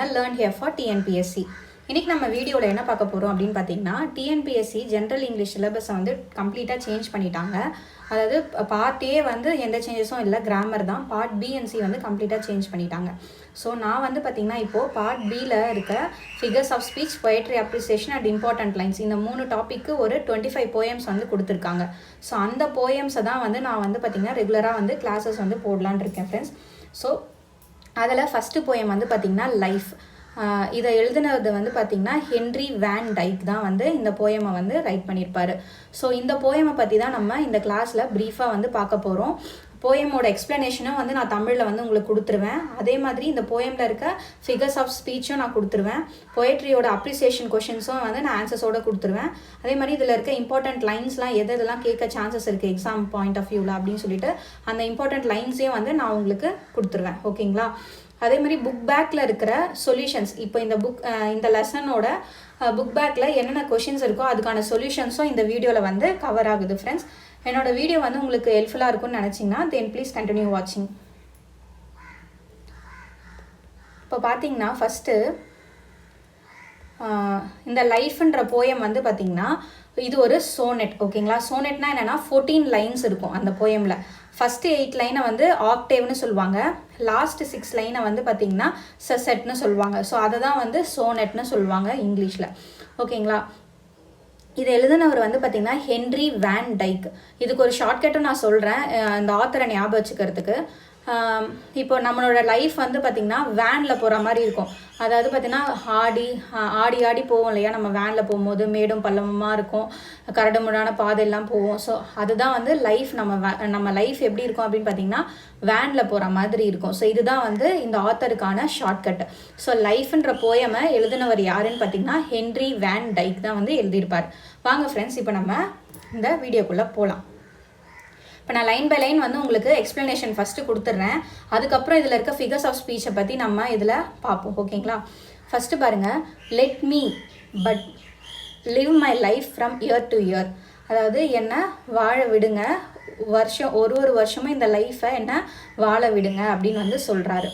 Learn here for TNPSC. இன்னைக்கு நம்ம வீடியோவில் என்ன பார்க்க போகிறோம் அப்படின்னு பார்த்தீங்கன்னா டிஎன்பிஎஸ்சி ஜென்ரல் இங்கிலீஷ் சிலபஸை வந்து கம்ப்ளீட்டாக சேஞ்ச் பண்ணிட்டாங்க. அதாவது பார்ட் ஏ வந்து எந்த சேஞ்சஸும் இல்லை, கிராமர் தான். பார்ட் பி அண்ட் சி வந்து கம்ப்ளீட்டாக சேஞ்ச் பண்ணிட்டாங்க. ஸோ நான் வந்து பார்த்திங்கன்னா இப்போது பார்ட் பியில் இருக்க figures of speech, poetry appreciation and important lines, இந்த 3 டாப்பிக்கு ஒரு 25 போயம்ஸ் வந்து கொடுத்துருக்காங்க. ஸோ அந்த போயம்ஸை தான் வந்து நான் வந்து பார்த்திங்கன்னா ரெகுலராக வந்து கிளாஸஸ் வந்து போடலான்னு இருக்கேன் ஃப்ரெண்ட்ஸ். ஸோ அதில் ஃபஸ்ட்டு போயம் வந்து பார்த்திங்கன்னா லைஃப். இதை எழுதினது வந்து பார்த்திங்கன்னா ஹென்ரி வேன் டைக் தான் வந்து இந்த போயமை வந்து ரைட் பண்ணியிருப்பார். ஸோ இந்த போயமை பற்றி தான் நம்ம இந்த கிளாஸில் ப்ரீஃபாக வந்து பார்க்க போகிறோம். போயமோட எக்ஸ்ப்ளனேஷனும் வந்து நான் தமிழில் வந்து உங்களுக்கு கொடுத்துருவேன். அதே மாதிரி இந்த போயமில் இருக்க ஃபிகர்ஸ் ஆஃப் ஸ்பீச்சும் நான் கொடுத்துருவேன். பொயட்ரியோட அப்ரிசியேஷன் கொஷின்ஸும் வந்து நான் ஆன்சர்ஸோடு கொடுத்துருவேன். அதே மாதிரி இதில் இருக்க இம்பார்ட்டன்ட் லைன்ஸ்லாம் எதெல்லாம் கேட்க சான்சஸ் இருக்குது எக்ஸாம் பாயிண்ட் ஆஃப் வியூவில் அப்படின்னு சொல்லிட்டு அந்த இம்பார்ட்டன்ட் லைன்ஸையும் வந்து நான் உங்களுக்கு கொடுத்துருவேன். ஓகேங்களா? அதே மாதிரி புக் பேக்கில் இருக்கிற சொல்யூஷன்ஸ், இப்போ இந்த லெசனோட புக் பேக்கில் என்னென்ன கொஷின்ஸ் இருக்கோ அதுக்கான சொல்யூஷன்ஸும் இந்த வீடியோவில் வந்து கவர் ஆகுது ஃப்ரெண்ட்ஸ். என்னோட வீடியோ வந்து உங்களுக்கு ஹெல்ப்ஃபுல்லாக இருக்கும்னு நினச்சிங்கன்னா தென் ப்ளீஸ் கண்டினியூ வாட்சிங். இப்போ பார்த்தீங்கன்னா ஃபஸ்ட்டு இந்த லைஃப்ன்ற போயம் வந்து பார்த்திங்கன்னா இது ஒரு சோனெட். ஓகேங்களா? சோனெட்னா என்னென்னா 14 லைன்ஸ் இருக்கும் அந்த போயமில். ஃபஸ்ட்டு 8 லைனை வந்து ஆக்டேவ்னு சொல்லுவாங்க, லாஸ்ட் 6 லைனை வந்து பார்த்திங்கன்னா செசெட்னு சொல்லுவாங்க. ஸோ அதை தான் வந்து சோனெட்னு சொல்லுவாங்க இங்கிலீஷில். ஓகேங்களா? இது எழுதினவர் வந்து பார்த்திங்கன்னா ஹென்ரி வேன் டைக். இதுக்கு ஒரு ஷார்ட்கட்டும் நான் சொல்கிறேன் இந்த ஆத்தரை ஞாபகம் வச்சுக்கிறதுக்கு. இப்போ நம்மளோட லைஃப் வந்து பார்த்திங்கன்னா வேனில் போகிற மாதிரி இருக்கும். அதாவது பார்த்திங்கன்னா ஆடி ஆடி போவோம் இல்லையா, நம்ம வேனில் போகும்போது மேடும் பள்ளமுமாக இருக்கும், கரடுமுடான பாதையெல்லாம் போவோம். ஸோ அதுதான் வந்து லைஃப். நம்ம லைஃப் எப்படி இருக்கும் அப்படின்னு பார்த்திங்கன்னா வேனில் போகிற மாதிரி இருக்கும். ஸோ இதுதான் வந்து இந்த ஆத்தருக்கான ஷார்ட்கட். ஸோ லைஃப்ன்ற போயமை எழுதினவர் யாருன்னு பார்த்திங்கன்னா ஹென்ரி வேன் டைக் தான் வந்து எழுதியிருப்பார். வாங்க ஃப்ரெண்ட்ஸ், இப்போ நம்ம இந்த வீடியோக்குள்ளே போகலாம். இப்போ நான் லைன் பை லைன் வந்து உங்களுக்கு எக்ஸ்ப்ளனேஷன் ஃபஸ்ட்டு கொடுத்துட்றேன். அதுக்கப்புறம் இதில் இருக்க ஃபிகர்ஸ் ஆஃப் ஸ்பீச்சை பற்றி நம்ம இதில் பார்ப்போம். ஓகேங்களா? ஃபஸ்ட்டு பாருங்கள், let me but live my life from year to year. அதாவது என்ன வாழ விடுங்க, ஒரு வருஷமும் இந்த லைஃப்பை என்ன வாழ விடுங்க அப்படின்னு வந்து சொல்கிறாரு.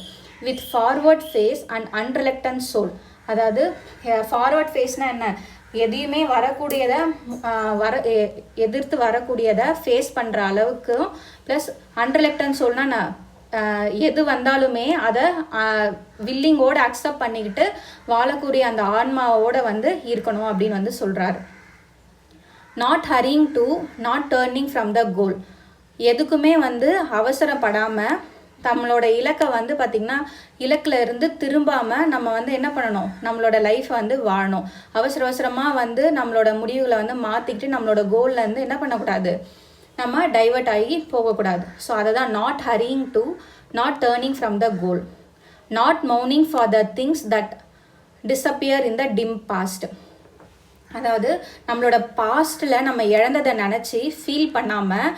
With forward face and unreluctant soul. அதாவது ஃபார்வர்ட் ஃபேஸ்னால் என்ன, எதையுமே எதிர்த்து வரக்கூடியதை ஃபேஸ் பண்ணுற அளவுக்கும், ப்ளஸ் அன்ரிலக்டன்ட் சோல்னா எது வந்தாலுமே அதை வில்லிங்கோடு அக்செப்ட் பண்ணிக்கிட்டு வாழக்கூடிய அந்த ஆன்மாவோடு வந்து இருக்கணும் அப்படின்னு வந்து சொல்கிறாரு. Not hurrying to not turning from the goal. எதுக்குமே வந்து அவசரப்படாமல் நம்மளோட இலக்கை வந்து பார்த்திங்கன்னா இலக்கில் இருந்து திரும்பாமல் நம்ம வந்து என்ன பண்ணணும், நம்மளோட லைஃப்பை வந்து வாழணும். அவசரமாக வந்து நம்மளோட முடிவுகளை வந்து மாற்றிக்கிட்டு நம்மளோட கோல்லேருந்து என்ன பண்ணக்கூடாது, நம்ம டைவர்ட் ஆகி போகக்கூடாது. ஸோ அதை தான் not hurrying to not turning from the goal. Not மௌனிங் for the things that disappear in the dim past. அதாவது நம்மளோட பாஸ்ட்டில் நம்ம இழந்ததை நினச்சி ஃபீல் பண்ணாமல்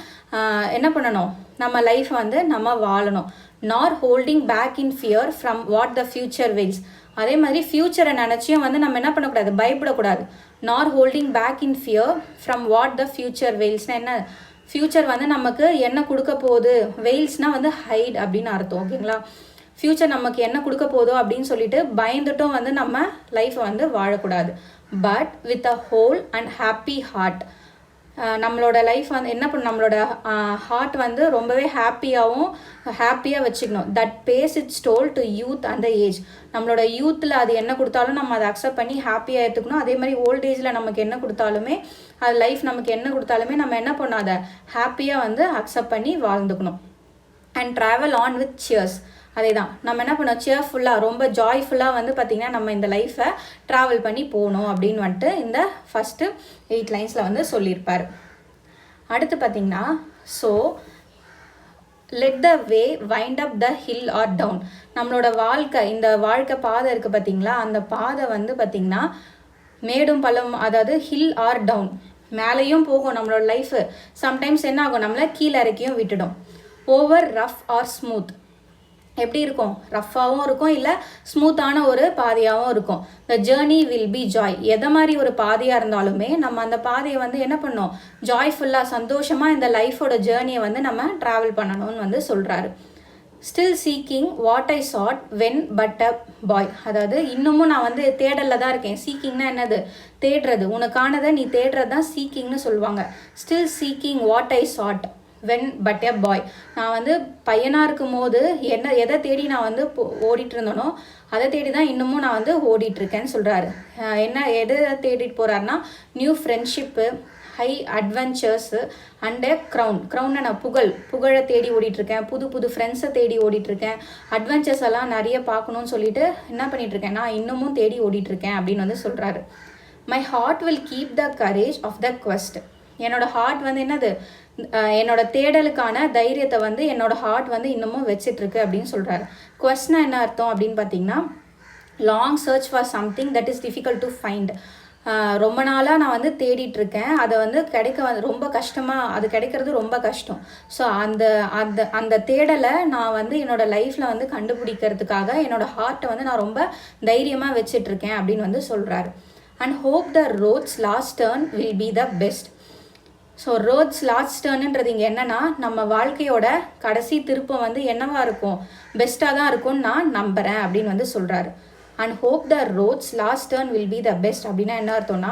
என்ன பண்ணணும், நம்ம லைஃப் வந்து நம்ம வாழணும். Not holding back in fear from what the future wills. அதே மாதிரி ஃப்யூச்சரை நினச்சியும் வந்து நம்ம என்ன பண்ணக்கூடாது, பயப்படக்கூடாது. Not holding back in fear from what the future வெயில்ஸ்னால் என்ன, ஃப்யூச்சர் வந்து நமக்கு என்ன கொடுக்க போகுது, வெயில்ஸ்னால் வந்து ஹைட் அப்படின்னு அர்த்தம். ஓகேங்களா? ஃப்யூச்சர் நமக்கு என்ன கொடுக்க போதோ அப்படின்னு சொல்லிட்டு பயந்துட்டும் வந்து நம்ம லைஃப்பை வந்து வாழக்கூடாது. But with a whole and happy heart. நம்மளோட லைஃப் வந்து என்ன பண்ண, நம்மளோட ஹார்ட் வந்து ரொம்பவே ஹாப்பியாக வச்சுக்கணும். That pays its toll to youth and the age. நம்மளோட யூத்தில் அது என்ன கொடுத்தாலும் நம்ம அதை அக்செப்ட் பண்ணி ஹாப்பியாக எடுத்துக்கணும். அதே மாதிரி ஓல்ட் ஏஜில் நமக்கு என்ன கொடுத்தாலுமே, அது லைஃப் நமக்கு என்ன கொடுத்தாலுமே நம்ம என்ன பண்ணோம், அதை ஹாப்பியாக வந்து அக்செப்ட் பண்ணி வாழ்ந்துக்கணும். And travel on with cheers. அதே தான் நம்ம என்ன பண்ணோம், சியர்ஃபுல்லாக ரொம்ப ஜாய்ஃபுல்லாக வந்து பார்த்திங்கன்னா நம்ம இந்த லைஃப்பை ட்ராவல் பண்ணி போகணும் அப்படின்னு வந்துட்டு இந்த ஃபஸ்ட்டு 8 லைன்ஸில் வந்து சொல்லியிருப்பார். அடுத்து பார்த்திங்கன்னா, so let the way wind up the hill or down. நம்மளோட இந்த வாழ்க்கை பாதை இருக்குது பார்த்திங்களா, அந்த பாதை வந்து பார்த்திங்கன்னா மேடும் பள்ளம், அதாவது ஹில் ஆர் டவுன், மேலேயும் போகும் நம்மளோட லைஃபு. சம்டைம்ஸ் என்ன ஆகும், நம்மளை கீழே இறக்கியும் விட்டுடும். Over rough or smooth. எப்படி இருக்கும், ரஃப்பாகவும் இருக்கும், இல்லை ஸ்மூத்தான ஒரு பாதையாகவும் இருக்கும். The journey will be joy. எதை மாதிரி ஒரு பாதையாக இருந்தாலுமே நம்ம அந்த பாதையை வந்து என்ன பண்ணோம், ஜாய்ஃபுல்லாக சந்தோஷமாக இந்த லைஃபோட ஜேர்னியை வந்து நம்ம ட்ராவல் பண்ணணும்னு வந்து சொல்கிறாரு. Still seeking what I sought when but a boy. அதாவது இன்னமும் நான் வந்து தேடலில் தான் இருக்கேன். சீக்கிங்னா என்னது? தேடுறது. உனக்கானதை நீ தேடுறது தான் சீக்கிங்னு சொல்லுவாங்க. Still seeking what I sought when but a boy. நான் வந்து பையனாக இருக்கும் போது எதை தேடி நான் வந்து ஓடிட்டு இருந்தனோ அதை தேடி தான் இன்னமும் நான் வந்து ஓடிட்டுருக்கேன்னு சொல்கிறாரு. எதை தேடிட்டு போகிறாருன்னா நியூ ஃப்ரெண்ட்ஷிப்பு, ஹை அட்வென்ச்சர்ஸு அண்டு க்ரௌனை நான் புகழை தேடி ஓடிட்டுருக்கேன். புது ஃப்ரெண்ட்ஸை தேடி ஓடிட்டுருக்கேன். அட்வென்ச்சர்ஸ் எல்லாம் நிறைய பார்க்கணுன்னு சொல்லிட்டு என்ன பண்ணிகிட்ருக்கேன், நான் இன்னமும் தேடி ஓடிட்டுருக்கேன் அப்படின்னு வந்து சொல்கிறாரு. My heart will keep the courage of the quest. என்னோடய ஹார்ட் வந்து என்னது, என்னோட தேடலுக்கான தைரியத்தை வந்து என்னோடய ஹார்ட் வந்து இன்னமும் வச்சிட்ருக்கு அப்படின்னு சொல்கிறாரு. குவெஸ்ட்னா என்ன அர்த்தம் அப்படின்னு பார்த்தீங்கன்னா, long search for something that is difficult to find. ரொம்ப நாளாக நான் வந்து தேடிட்டுருக்கேன், அதை வந்து ரொம்ப கஷ்டமாக, அது கிடைக்கிறது ரொம்ப கஷ்டம். ஸோ அந்த தேடலை நான் வந்து என்னோடய லைஃப்பில் வந்து கண்டுபிடிக்கிறதுக்காக என்னோடய ஹார்ட்டை வந்து நான் ரொம்ப தைரியமாக வச்சிட்ருக்கேன் அப்படின்னு வந்து சொல்கிறாரு. And hope the road's last turn will be the best. So road's last டர்னுன்றது இங்கே என்னென்னா, நம்ம வாழ்க்கையோட கடைசி திருப்பம் வந்து என்னவாக இருக்கும், பெஸ்ட்டாக தான் இருக்கும்னு நான் நம்புகிறேன் அப்படின்னு வந்து சொல்கிறாரு. And hope the road's last turn will be the best அப்படின்னா என்ன அர்த்தம்னா,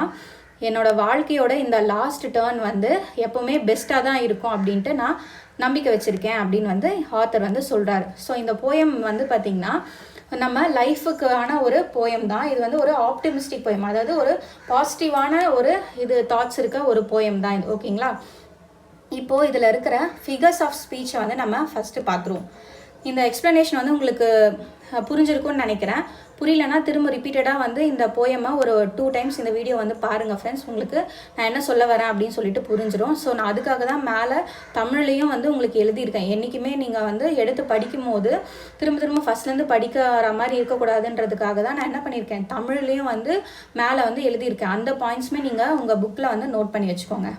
என்னோடய வாழ்க்கையோட இந்த லாஸ்ட் டர்ன் வந்து எப்போவுமே பெஸ்ட்டாக தான் இருக்கும் அப்படின்ட்டு நான் நம்பிக்கை வச்சுருக்கேன் அப்படின்னு வந்து ஆத்தர் வந்து சொல்கிறாரு. ஸோ இந்த போயம் வந்து பார்த்திங்கன்னா நம்ம லைஃபுக்கான ஒரு போயம் தான். இது வந்து ஒரு ஆப்டிமிஸ்டிக் போயம், அதாவது ஒரு பாசிட்டிவான ஒரு தாட்ஸ் இருக்க ஒரு போயம் தான் இது. ஓகேங்களா? இப்போது இதில் இருக்கிற ஃபிகர்ஸ் ஆஃப் ஸ்பீச்சை வந்து நம்ம ஃபஸ்ட்டு பார்த்துருவோம். இந்த எக்ஸ்ப்ளனேஷன் வந்து உங்களுக்கு புரிஞ்சிருக்கும்னு நினைக்கிறேன். புரியலன்னா திரும்ப ரிப்பீட்டடாக வந்து இந்த போயமை ஒரு 2 டைம்ஸ் இந்த வீடியோ வந்து பாருங்கள் ஃப்ரெண்ட்ஸ். உங்களுக்கு நான் என்ன சொல்ல வரேன் அப்படின்னு சொல்லிட்டு புரிஞ்சிடும். ஸோ நான் அதுக்காக தான் மேலே தமிழ்லையும் வந்து உங்களுக்கு எழுதியிருக்கேன். என்றைக்குமே நீங்கள் வந்து எடுத்து படிக்கும் போது திரும்ப ஃபஸ்ட்லேருந்து படிக்கிற மாதிரி இருக்கக்கூடாதுன்றதுக்காக தான் நான் என்ன பண்ணியிருக்கேன், தமிழ்லேயும் வந்து மேலே வந்து எழுதியிருக்கேன். அந்த பாயிண்ட்ஸுமே நீங்கள் உங்கள் புக்கில் வந்து நோட் பண்ணி வச்சுக்கோங்க.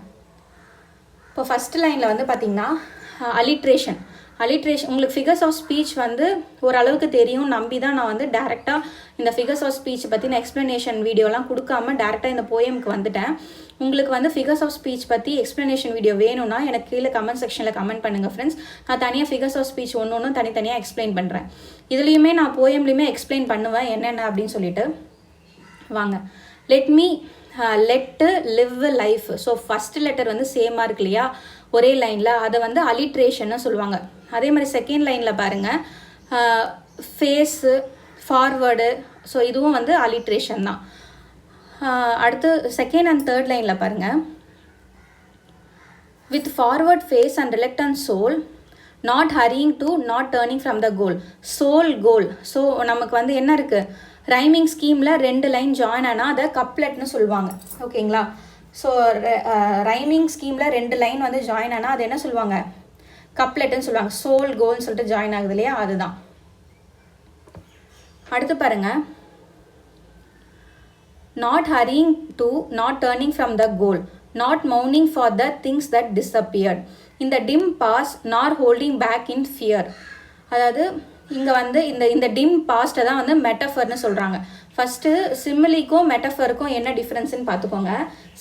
இப்போ ஃபஸ்ட் லைனில் வந்து பார்த்திங்கன்னா அலிட்ரேஷன் உங்களுக்கு ஃபிகர்ஸ் ஆஃப் ஸ்பீச் வந்து ஓரளவுக்கு தெரியும் நம்பி தான் நான் வந்து டேரெக்டாக இந்த ஃபிகர்ஸ் ஆஃப் ஸ்பீச் பற்றின எக்ஸ்ப்ளனேஷன் வீடியோலாம் கொடுக்காம டேரெக்டாக இந்த போயமுக்கு வந்துட்டேன். உங்களுக்கு வந்து ஃபிகர்ஸ் ஆஃப் ஸ்பீச் பற்றி எக்ஸ்ப்ளனேஷன் வீடியோ வேணும்னா எனக்கு கீழே கமெண்ட் செக்ஷனில் கமெண்ட் பண்ணுங்கள் ஃப்ரெண்ட்ஸ். நான் தனியாக ஃபிகர்ஸ் ஆஃப் ஸ்பீச் ஒன்று தனித்தனியாக எக்ஸ்பிளைன் பண்ணுறேன். இதுலேயுமே நான் போயம்லேயுமே எக்ஸ்பிளைன் பண்ணுவேன் என்னென்ன அப்படின்னு சொல்லிட்டு. வாங்க. Laddu live life. So first letter வந்து சேமாக இருக்கு இல்லையா, ஒரே லைனில், அதை வந்து அலிட்ரேஷன்னு சொல்லுவாங்க. அதே மாதிரி செகண்ட் லைனில் பாருங்கள், ஃபேஸு ஃபார்வேர்டு. ஸோ இதுவும் வந்து அலிட்ரேஷன் தான். அடுத்து செகண்ட் அண்ட் தேர்ட் லைனில் பாருங்கள், with forward face and reluctant soul, not hurrying to not turning from the goal. Goal. So நமக்கு வந்து என்ன இருக்குது, ரைமிங் ஸ்கீமில் 2 லைன் ஜாயின் ஆனால் அதை கப்லெட்னு சொல்லுவாங்க. ஓகேங்களா? ஸோ ரைமிங் ஸ்கீமில் 2 லைன் வந்து ஜாயின் ஆனால் அது என்ன சொல்லுவாங்க, கப்லெட்டுன்னு சொல்லுவாங்க. கோல்னு சொல்லிட்டு ஜாயின் ஆகுது இல்லையா, அதுதான். அடுத்து பாருங்கள், not hurrying to not turning from the goal, not மவுனிங் for the things that disappeared, இந்த dim past not holding back in fear. அதாவது இங்கே வந்து இந்த டிம் பாஸ்ட்டை தான் வந்து மெட்டஃபர்னு சொல்கிறாங்க. ஃபஸ்ட்டு சிமிலிக்கும் மெட்டஃபருக்கும் என்ன டிஃப்ரென்ஸ்ன்னு பார்த்துக்கோங்க.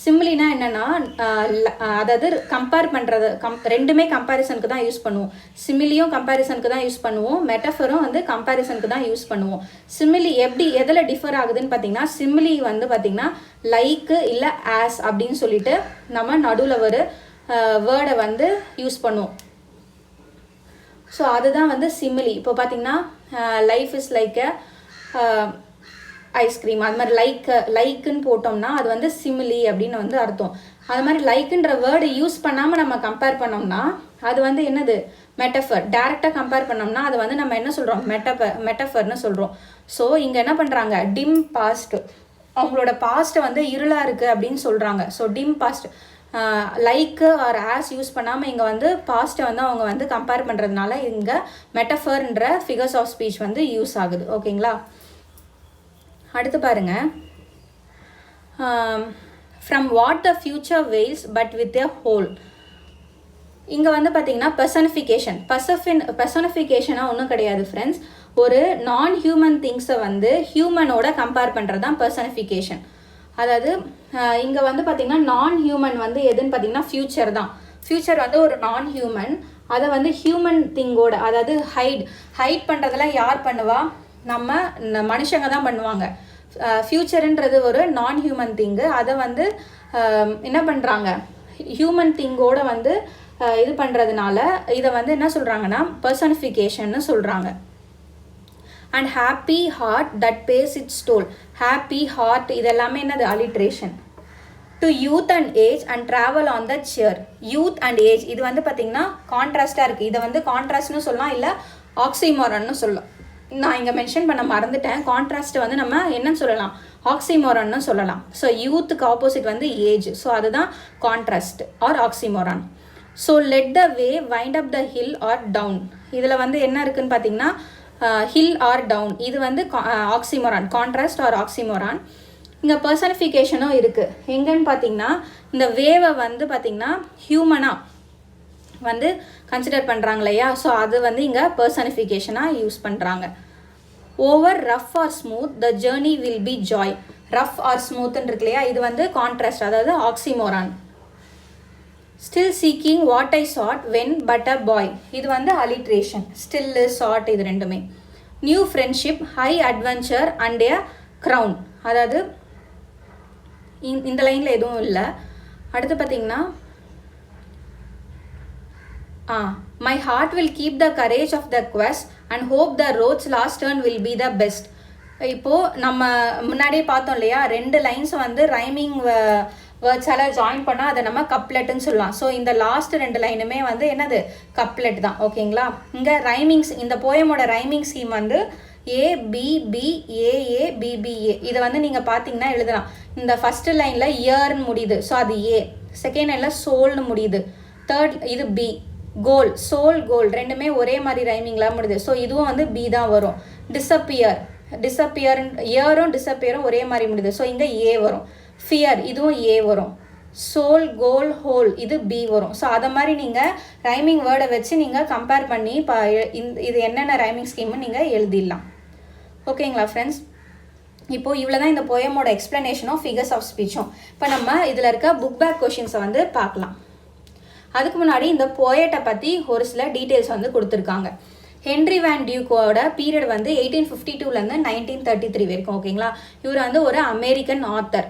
சிமிலினா என்னென்னா, அதாவது கம்பேர் பண்ணுறது, ரெண்டுமே கம்பேரிசனுக்கு தான் யூஸ் பண்ணுவோம். சிமிலியும் கம்பேரிசனுக்கு தான் யூஸ் பண்ணுவோம், மெட்டஃபரும் வந்து கம்பேரிசனுக்கு தான் யூஸ் பண்ணுவோம். சிமிலி எதில் டிஃபர் ஆகுதுன்னு பார்த்தீங்கன்னா, சிமிலி வந்து பார்த்திங்கன்னா லைக்கு இல்லை ஆஸ் அப்படின்னு சொல்லிட்டு நம்ம நடுவில் ஒரு வேர்டை வந்து யூஸ் பண்ணுவோம். ஸோ அதுதான் வந்து சிமிலி. இப்போ பார்த்தீங்கன்னா லைஃப் இஸ் லைக் ஐஸ்கிரீம், அது மாதிரி லைக்குன்னு போட்டோம்னா அது வந்து சிமிலி அப்படின்னு வந்து அர்த்தம். அது மாதிரி லைக்குன்ற வேர்டு யூஸ் பண்ணாமல் நம்ம கம்பேர் பண்ணோம்னா அது வந்து என்னது, மெட்டஃபர். டேரெக்டாக கம்பேர் பண்ணோம்னா அது வந்து நம்ம என்ன சொல்கிறோம், மெட்டஃபர்னு சொல்கிறோம். ஸோ இங்கே என்ன பண்ணுறாங்க, டிம் பாஸ்ட், அவங்களோட பாஸ்ட்டை வந்து இருளாக இருக்குது அப்படின்னு சொல்கிறாங்க. So dim past, like or as use பண்ணாமல் இங்கே வந்து பாஸ்ட்டை வந்து அவங்க வந்து கம்பேர் பண்ணுறதுனால இங்கே மெட்டஃபர்ன்ற ஃபிகர்ஸ் ஆஃப் ஸ்பீச் வந்து யூஸ் ஆகுது. ஓகேங்களா? அடுத்து பாருங்கள், from what the future veils but with a whole. இங்கே வந்து பார்த்தீங்கன்னா பெர்சனிஃபிகேஷனாக ஒன்றும் கிடையாது ஃப்ரெண்ட்ஸ். ஒரு நான் ஹியூமன் திங்ஸை வந்து ஹியூமனோட கம்பேர் பண்ணுறது தான் பெர்சனிஃபிகேஷன். அதாவது இங்கே வந்து பார்த்திங்கன்னா நான் ஹியூமன் வந்து எதுன்னு பார்த்தீங்கன்னா ஃப்யூச்சர் தான். ஃப்யூச்சர் வந்து ஒரு நான் ஹியூமன், அதை வந்து ஹியூமன் திங்கோட, அதாவது ஹைட் பண்ணுறதெல்லாம் யார் பண்ணுவா? நம்ம மனுஷங்க தான் பண்ணுவாங்க. ஃப்யூச்சருன்றது ஒரு நான் ஹியூமன் திங்கு. அதை வந்து என்ன பண்ணுறாங்க, ஹியூமன் திங்கோட வந்து இது பண்ணுறதுனால இதை வந்து என்ன சொல்கிறாங்கன்னா பர்சனிஃபிகேஷன்னு சொல்கிறாங்க. And happy heart that pays its toll. Happy heart இதெல்லாமே என்னது? Alliteration. To youth and age and travel on the cheer. Youth and age இது வந்து பார்த்திங்கன்னா கான்ட்ராஸ்டாக இருக்குது. இதை வந்து கான்ட்ராஸ்ட்னு சொல்லலாம், இல்லை ஆக்சிமோரன்னு சொல்லலாம். நான் இங்கே மென்ஷன் பண்ண மறந்துட்டேன். கான்ட்ராஸ்ட் வந்து நம்ம என்னன்னு சொல்லலாம்? ஆக்சிமோரான்னு சொல்லலாம். ஸோ யூத்துக்கு ஆப்போசிட் வந்து ஏஜ். ஸோ அதுதான் contrast or oxymoron. So let the way wind up the hill or down. இதில் வந்து என்ன இருக்குதுன்னு பார்த்தீங்கன்னா ஹில் ஆர் டவுன். இது வந்து ஆக்சிமோரான், கான்ட்ராஸ்ட் ஆர் ஆக்சிமோரான். இங்கே பர்சனிஃபிகேஷனும் இருக்குது. எங்கன்னு பார்த்தீங்கன்னா இந்த வேவை வந்து பார்த்திங்கன்னா ஹியூமனாக வந்து கன்சிடர் பண்ணுறாங்க இல்லையா? ஸோ அது வந்து இங்கே பர்சனிஃபிகேஷனாக யூஸ் பண்ணுறாங்க. Over rough or smooth the journey will be joy. Rough or ஸ்மூத்ன்னு இருக்கு இல்லையா? இது வந்து கான்ட்ராஸ்ட், அதாவது oxymoron. Still seeking what I sought when but a boy. இது வந்து அலிட்ரேஷன். ஸ்டில் சாட் இது ரெண்டுமே. New friendship high adventure and a crown. அதாவது இந்த லைனில் எதுவும் இல்லை. அடுத்து பார்த்தீங்கன்னா my heart will keep the courage of the quest and hope the road's last turn will be the best. இப்போது நம்ம முன்னாடியே பார்த்தோம் இல்லையா, 2 லைன்ஸ் வந்து ரைமிங் வேர்ட்ஸால் ஜாயின் பண்ணால் அதை நம்ம கப்லெட்டுன்னு சொல்லலாம். ஸோ இந்த லாஸ்ட் 2 லைனுமே வந்து என்னது? கப்லெட் தான். ஓகேங்களா? இங்கே ரைமிங்ஸ், இந்த போயமோட ரைமிங் ஸ்கீம் வந்து ABBAABBA. இதை வந்து நீங்கள் பார்த்தீங்கன்னா எழுதலாம். இந்த ஃபஸ்ட்டு லைனில் இயர்னு முடியுது, ஸோ அது A. செகண்ட் லைனில் சோல்னு முடியுது. தேர்ட் இது B. கோல், சோல், கோல் ரெண்டுமே ஒரே மாதிரி ரைமிங்லாம் முடியுது. ஸோ இதுவும் வந்து B தான் வரும். டிஸப்பியர், இயரும் டிஸப்பியரும் ஒரே மாதிரி முடியுது. ஸோ இங்கே A வரும். ஃபியர் இதுவும் A வரும். சோல், கோல், ஹோல் இது B வரும். ஸோ அதை மாதிரி நீங்கள் ரைமிங் வேர்டை வச்சு நீங்கள் கம்பேர் பண்ணி இது என்னென்ன ரைமிங் ஸ்கீம்னு நீங்கள் எழுதிடலாம். ஓகேங்களா ஃப்ரெண்ட்ஸ்? இப்போது இவ்வளோ தான் இந்த போயமோட எக்ஸ்ப்ளனேஷனும் ஃபிகர்ஸ் ஆஃப் ஸ்பீச்சும். இப்போ நம்ம இதில் இருக்க புக் பேக் கொஷின்ஸை வந்து பார்க்கலாம். அதுக்கு முன்னாடி இந்த போயட்டை பற்றி ஒரு சில டீட்டெயில்ஸ் வந்து கொடுத்துருக்காங்க. ஹென்ரி வேன் டியூக்கோட பீரியட் வந்து 1852லேருந்து 1933 வரைக்கும். ஓகேங்களா? இவர் வந்து ஒரு அமெரிக்கன் ஆத்தர்.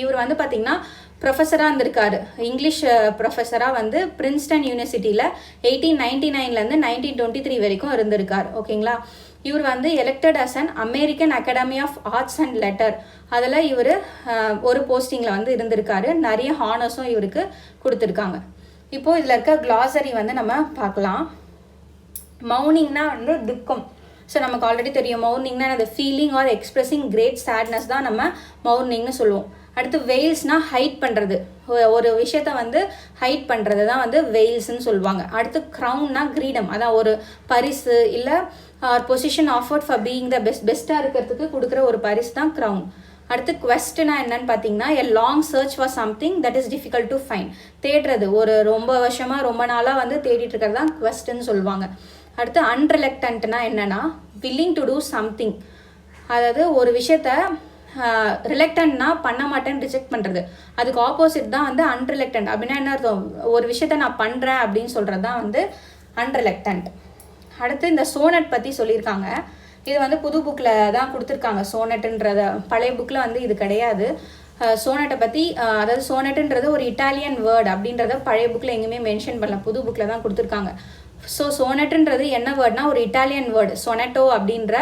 இவர் வந்து பார்த்திங்கன்னா ப்ரொஃபஸராக இருந்திருக்காரு. இங்கிலீஷ் ப்ரொஃபஸராக வந்து பிரின்ஸ்டன் யூனிவர்சிட்டியில் 1899லேருந்து 1923 வரைக்கும் இருந்திருக்கார். ஓகேங்களா? இவர் வந்து elected as an American Academy of Arts and Letter. அதில் இவர் ஒரு போஸ்டிங்கில் வந்து இருந்திருக்காரு. நிறைய ஹானர்ஸும் இவருக்கு கொடுத்துருக்காங்க. இப்போது இதில் இருக்க கிளாசரி வந்து நம்ம பார்க்கலாம். மௌனிங்னா வந்து துக்கம். ஸோ நமக்கு ஆல்ரெடி தெரியும் மௌனிங்னா அந்த feeling or expressing great sadness தான் நம்ம மௌனிங்னு சொல்லுவோம். அடுத்து வெயில்ஸ்னால் ஹைட் பண்ணுறது, ஒரு விஷயத்த வந்து ஹைட் பண்ணுறது தான் வந்து வெயில்ஸ்ன்னு சொல்லுவாங்க. அடுத்து க்ரௌன்னா கிரீடம், அதான் ஒரு பரிசு இல்லை position offered for being the பெஸ்ட்டாக இருக்கிறதுக்கு கொடுக்குற ஒரு பரிசு தான் க்ரௌன். அடுத்து குவெஸ்ட்னா என்னன்னு பார்த்தீங்கன்னா a long search for something that is difficult to find. தேடுறது, ஒரு ரொம்ப வருஷமாக ரொம்ப நாளாக வந்து தேடிட்டு இருக்கிறது தான் குவெஸ்ட்ன்னு சொல்லுவாங்க. அடுத்து அன்ரிலக்டன்ட்னா என்னென்னா வில்லிங் டு டூ சம்திங். அதாவது ஒரு விஷயத்த ரிலக்டன்ட்னா பண்ண மாட்டேன்னு ரிஜெக்ட் பண்ணுறது, அதுக்கு ஆப்போசிட் தான் வந்து அன்ரிலக்டன்ட். அப்படின்னா என்ன அர்த்தம்? ஒரு விஷயத்த நான் பண்ணுறேன் அப்படின்னு சொல்கிறது தான் வந்து அன்ரிலக்டன்ட். அடுத்து இந்த சோனட் பற்றி சொல்லியிருக்காங்க. இது வந்து புது புக்கில் தான் கொடுத்துருக்காங்க சோனட்டுன்றத. பழைய புக்கில் வந்து இது கிடையாது. சோனட்டை பற்றி, அதாவது சோனட்டுன்றது ஒரு இட்டாலியன் வேர்டு அப்படின்றத பழைய புக்கில் எங்கேயுமே மென்ஷன் பண்ணல, புது புக்கில் தான் கொடுத்துருக்காங்க. ஸோ சோனட்டுன்றது என்ன வேர்ட்னா ஒரு இட்டாலியன் வேர்டு. சொனட்டோ அப்படின்ற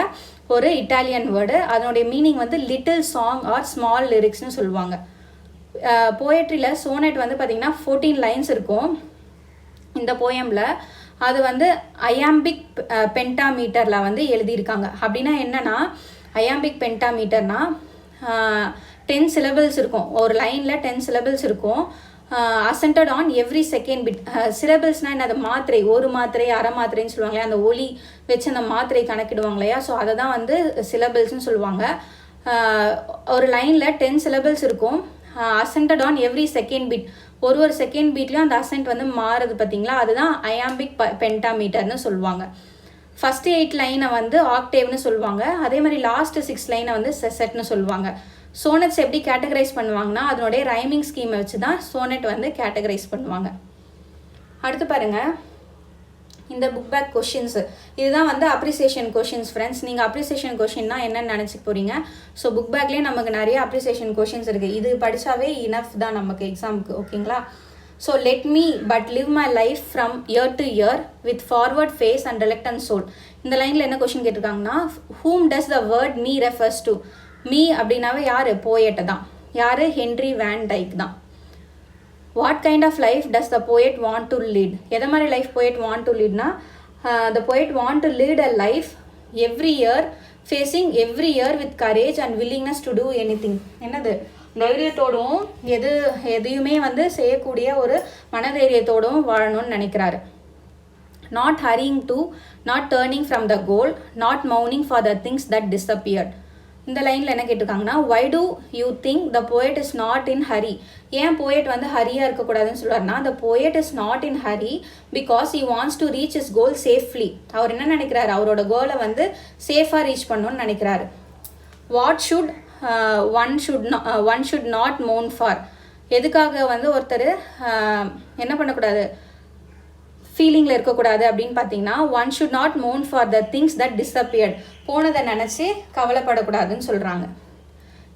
ஒரு இட்டாலியன் வேர்டு. அதனுடைய மீனிங் வந்து லிட்டில் சாங் ஆர் ஸ்மால் லிரிக்ஸ்னு சொல்லுவாங்க. போயட்ரியில் சோனட் வந்து பார்த்திங்கன்னா 14 லைன்ஸ் இருக்கும் இந்த போயமில். அது வந்து அயாம்பிக் பென்டாமீட்டரில் வந்து எழுதியிருக்காங்க. அப்படின்னா என்னென்னா அயாம்பிக் பென்டாமீட்டர்னா 10 syllables இருக்கும். ஒரு லைனில் 10 syllables இருக்கும். அசென்டட் ஆன் எவ்ரி செகண்ட் பிட். சிலபிள்ஸ்னால் என்ன? அது மாத்திரை, ஒரு மாத்திரை, அரை மாத்திரைன்னு சொல்லுவாங்க இல்லையா, அந்த ஒலி வச்சு அந்த மாத்திரை கணக்கிடுவாங்க இல்லையா. ஸோ அதை தான் வந்து சிலபிள்ஸ்ன்னு சொல்லுவாங்க. ஒரு லைனில் 10 syllables இருக்கும். அசென்டட் ஆன் எவ்ரி செகண்ட் பிட், ஒரு செகண்ட் பீட்லேயும் அந்த அசென்ட் வந்து மாறுது பார்த்தீங்களா, அதுதான் அயாம்பிக் பென்டாமீட்டர்னு சொல்லுவாங்க. ஃபஸ்ட்டு 8 லைனை வந்து ஆக்டேவ்னு சொல்லுவாங்க. அதே மாதிரி லாஸ்ட் 6 லைனை வந்து செசட்னு சொல்லுவாங்க. சோனட்ஸ் எப்படி கேட்டகரைஸ் பண்ணுவாங்கன்னா அதனுடைய ரைமிங் ஸ்கீமை வச்சு தான் சோனட் வந்து கேட்டகரைஸ் பண்ணுவாங்க. அடுத்து பாருங்கள், இந்த புக் பேக் கொஷின்ஸு இதுதான் வந்து அப்ரிசியேஷன் கொஷின்ஸ் ஃப்ரெண்ட்ஸ். நீங்கள் அப்ரிசியேஷன் கொஷின்னா என்னென்னு நினச்சிக்க போகிறீங்க. ஸோ புக் பேக்லேயே நமக்கு நிறைய அப்ரிசியேஷன் கொஷின்ஸ் இருக்குது. இது படித்தாவே இனஃப் தான் நமக்கு எக்ஸாமுக்கு. ஓகேங்களா? So let me but live my life from year to year with forward face and reluctant soul. இந்த லைனில் என்ன கொஷின் கேட்டிருக்காங்கன்னா, whom does the word me refers to. Me அப்படின்னாவே யார்? போயட்டை தான். யார்? ஹென்ரி வேன் டைக் தான். What kind of life does the poet want to lead. எதை மாதிரி லைஃப் போயட் வாண்ட் டு லீட்னா, the poet want to lead a life every year facing every year with courage and willingness to do anything. என்னது? தைரியத்தோடும் எதையுமே வந்து செய்யக்கூடிய ஒரு மனதைரியத்தோடும் வாழணும்னு நினைக்கிறாரு. Not hurrying to, not turning from the goal, not மவுனிங் for the things that disappeared. இந்த லைனில் என்ன கேட்டிருக்காங்கன்னா, why do you think the poet is not in hurry. ஏன் போயட் வந்து ஹரியாக இருக்கக்கூடாதுன்னு சொல்லுவார்னா, the poet is not in hurry because he wants to reach his goal safely. அவர் என்ன நினைக்கிறாரு? அவரோட கோலை வந்து சேஃபாக ரீச் பண்ணணும்னு நினைக்கிறாரு. What should one should not moan for. எதுக்காக வந்து ஒருத்தர் என்ன பண்ணக்கூடாது? ஃபீலிங்கில் இருக்கக்கூடாது அப்படின்னு பார்த்தீங்கன்னா, one should not moan for the things that disappeared. போனதை நினச்சி கவலைப்படக்கூடாதுன்னு சொல்கிறாங்க.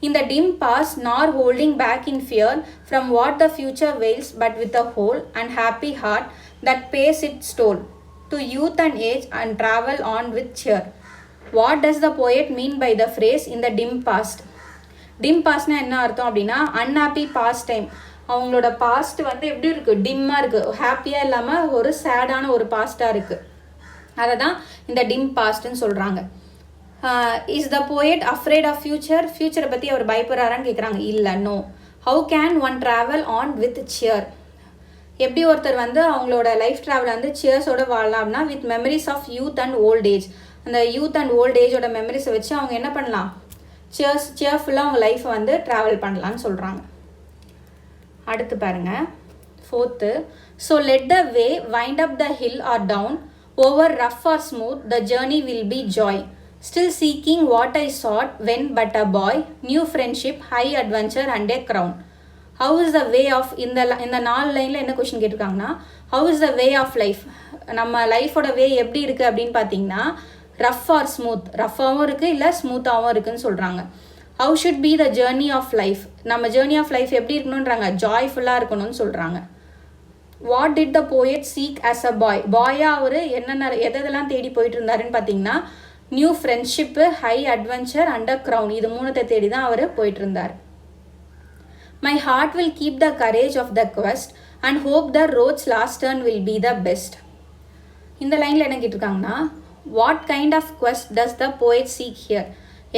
இந்த dim past nor holding back in fear from what the future veils but with a whole and happy heart that pays it stole to youth and age and travel on with shear. What does the poet mean by the phrase in the dim past. Dim பாஸ்ட்னா என்ன அர்த்தம் அப்படின்னா, unhappy past time. அவங்களோட past வந்து எப்படி இருக்குது? டிம்மாக இருக்குது. ஹாப்பியாக இல்லாமல் ஒரு சேடான ஒரு பாஸ்ட்டாக இருக்குது. அதை தான் இந்த டிம் பாஸ்ட்ன்னு சொல்கிறாங்க. Is the poet afraid of future. ஃபியூச்சரை பற்றி அவர் பயப்படுறாரான்னு கேட்குறாங்க. இல்லை, no. How can one travel on with cheer. எப்படி ஒருத்தர் வந்து அவங்களோட லைஃப் ட்ராவல் வந்து சியர்ஸோட வாழலாம்னா, with memories of youth and old age. அந்த யூத் அண்ட் ஓல்ட் ஏஜோட மெமரிஸை வச்சு அவங்க என்ன பண்ணலாம்? சியர்ஃபுல்லாக அவங்க லைஃப்பை வந்து ட்ராவல் பண்ணலான்னு சொல்கிறாங்க. அடுத்து பாருங்க, 4th. So let the way wind up the hill or down over rough or smooth the journey will be joy still seeking what I sought when but a boy new friendship high adventure and a crown. How is the way of. இந்த 4 லைனில் என்ன question கேட்டிருக்காங்கன்னா, how is the way of life. நம்ம லைஃபோட வே எப்படி இருக்குது அப்படின்னு பார்த்தீங்கன்னா, ரஃப் ஆர் ஸ்மூத். ரஃபாகவும் இருக்குது, இல்லை ஸ்மூத்தாகவும் இருக்குதுன்னு சொல்கிறாங்க. How should be the journey of life. நம்ம ஜேர்னி ஆஃப் லைஃப் எப்படி இருக்கணுன்றாங்க? ஜாய்ஃபுல்லாக இருக்கணும்னு சொல்கிறாங்க. What did the poet seek as a boy. பாயாக அவர் என்னென்ன எதெல்லாம் தேடி போயிட்டு இருந்தாருன்னு பார்த்தீங்கன்னா, new friendship, high adventure and a crown. இது 3 தேடி தான் அவர் போயிட்டு இருந்தார். My heart will keep the courage of the quest and hope the road's last turn will be the best. இந்த லைனில் என்ன கேட்டிருக்காங்கன்னா, what kind of quest does the poet seek here.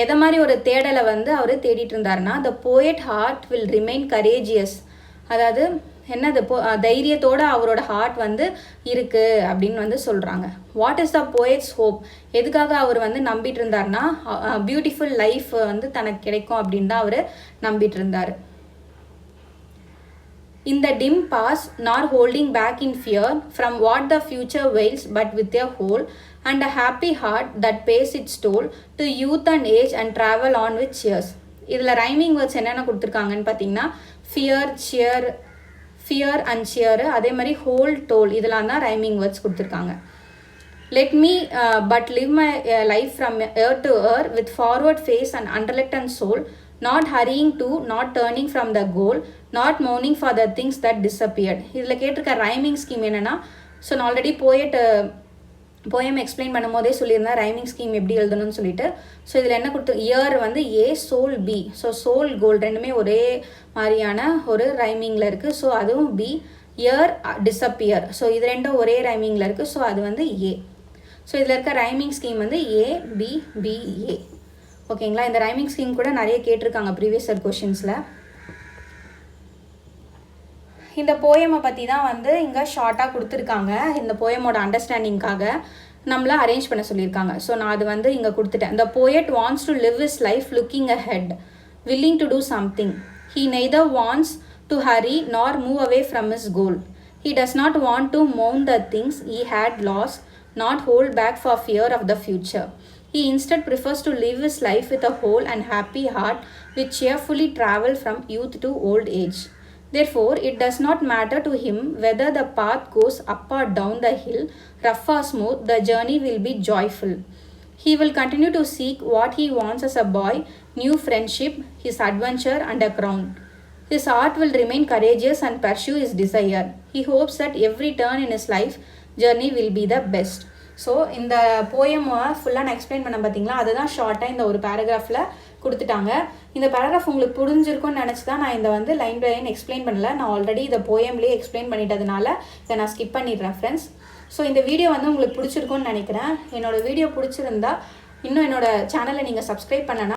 எதை மாதிரி ஒரு தேடலை வந்து அவர் தேடிட்டு இருந்தாருன்னா, the poet heart will remain courageous. அதாவது என்னது? தைரியத்தோடு அவரோட ஹார்ட் வந்து இருக்குது அப்படின்னு வந்து சொல்கிறாங்க. What is the poets hope. எதுக்காக அவர் வந்து நம்பிட்டு இருந்தார்னா, பியூட்டிஃபுல் லைஃப் வந்து தனக்கு கிடைக்கும் அப்படின்னு தான் அவர் நம்பிட்டு இருந்தார். In the dim past, nor holding back in fear from what the future wails, but with a whole and a happy heart that pays its toll to youth and age and travel on with cheers. இதில் rhyming words என்னென்ன கொடுத்துருக்காங்கன்னு பார்த்தீங்கன்னா, fear and shear, அதே மாதிரி whole, toll, இதெல்லாம் தான் rhyming words கொடுத்துருக்காங்க. Let me but live my life from ear to ear with forward face and unreluctant soul, not hurrying to, not turning from the goal, not mourning for the things that disappeared. இதில் கேட்டிருக்க rhyming scheme என்னென்னா, so நான் already poem explain பண்ணும் போதே சொல்லியிருந்தேன் rhyming scheme எப்படி எழுதணும்னு சொல்லிட்டு. ஸோ இதில் என்ன கொடுத்து, இயர் வந்து ஏ, சோல் பி. ஸோ சோல், கோல் ரெண்டுமே ஒரே மாதிரியான ஒரு ரைமிங்கில் இருக்குது. ஸோ அதுவும் பி. Year, disappear. ஸோ இது ரெண்டும் ஒரே ரைமிங்கில் இருக்குது. ஸோ அது வந்து ஏ. ஸோ இதில் இருக்க ரைமிங் ஸ்கீம் வந்து ஏ, பி, பி, ஏ. ஓகேங்களா? இந்த ரைமிங் ஸ்கீம் கூட நிறைய கேட்டிருக்காங்க ப்ரீவியஸ் இயர் கொஷின்ஸில். இந்த போயமை பற்றி தான் வந்து இங்கே ஷார்ட்டாக கொடுத்துருக்காங்க. இந்த போயமோட அண்டர்ஸ்டாண்டிங்காக நம்மளை அரேஞ்ச் பண்ண சொல்லியிருக்காங்க. ஸோ நான் அது வந்து இங்கே கொடுத்துட்டேன். The poet wants to live his life looking ahead, willing to do something. He neither wants to hurry nor move away from his goal. He does not want to mourn the things he had lost, not hold back for fear of the future. He instead prefers to live his life with a whole and happy heart, which cheerfully travel from youth to old age. Therefore, it does not matter to him whether the path goes up or down the hill, rough or smooth, the journey will be joyful. He will continue to seek what he wants as a boy, new friendship, his adventure and a crown. His heart will remain courageous and pursue his desire. He hopes that every turn in his life journey will be the best. So இந்த போயமை ஃபுல்லாக நான் explain பண்ண பார்த்தீங்களா, அதுதான் ஷார்ட்டாக இந்த ஒரு பேராகிராஃபில் கொடுத்துட்டாங்க. இந்த பேராகிராஃப் உங்களுக்கு புரிஞ்சிருக்கும்னு நினச்சி தான் நான் இந்த லைன் பை லைன் எக்ஸ்பிளைன் பண்ணல. நான் ஆல்ரெடி இதை போயம்லேயே எக்ஸ்பிளைன் பண்ணிட்டதுனால இதை நான் ஸ்கிப் பண்ணிடுறேன் ஃப்ரெண்ட்ஸ். ஸோ இந்த வீடியோ உங்களுக்கு பிடிச்சிருக்கும்னு நினைக்கிறேன். என்னோடய வீடியோ பிடிச்சிருந்தா இன்னும் என்னோடய சேனலை நீங்கள் சப்ஸ்கிரைப் பண்ணனா